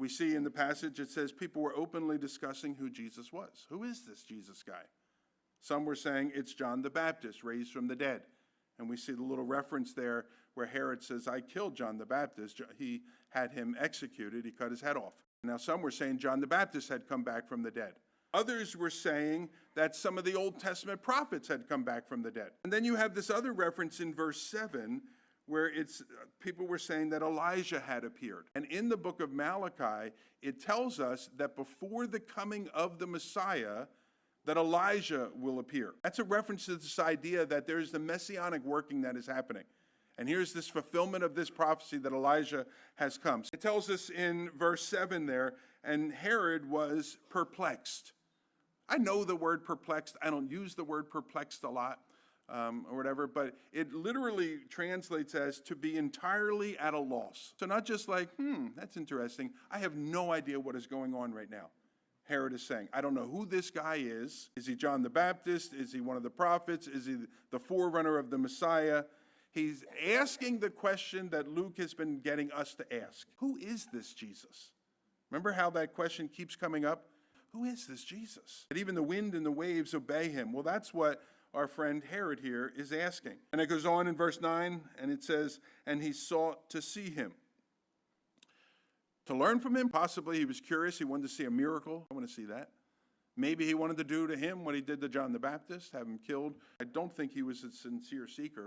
We see in the passage, it says people were openly discussing who Jesus was. Who is this Jesus guy? Some were saying it's John the Baptist, raised from the dead. And we see the little reference there where Herod says, I killed John the Baptist. He had him executed. He cut his head off. Now some were saying John the Baptist had come back from the dead. Others were saying that some of the Old Testament prophets had come back from the dead. And then you have this other reference in verse 7 where people were saying that Elijah had appeared. And in the book of Malachi, it tells us that before the coming of the Messiah, that Elijah will appear. That's a reference to this idea that there's the messianic working that is happening. And here's this fulfillment of this prophecy that Elijah has come. It tells us in verse 7 there, and Herod was perplexed. I know the word perplexed. I don't use the word perplexed a lot or whatever, but it literally translates as to be entirely at a loss. So not just like, that's interesting. I have no idea what is going on right now. Herod is saying, I don't know who this guy is. Is he John the Baptist? Is he one of the prophets? Is he the forerunner of the Messiah? He's asking the question that Luke has been getting us to ask. Who is this Jesus? Remember how that question keeps coming up? Who is this Jesus? That even the wind and the waves obey him. Well, that's what our friend Herod here is asking. And it goes on in verse 9, and it says, and he sought to see him. To learn from him, possibly he was curious. He wanted to see a miracle. I want to see that. Maybe he wanted to do to him what he did to John the Baptist, have him killed. I don't think he was a sincere seeker.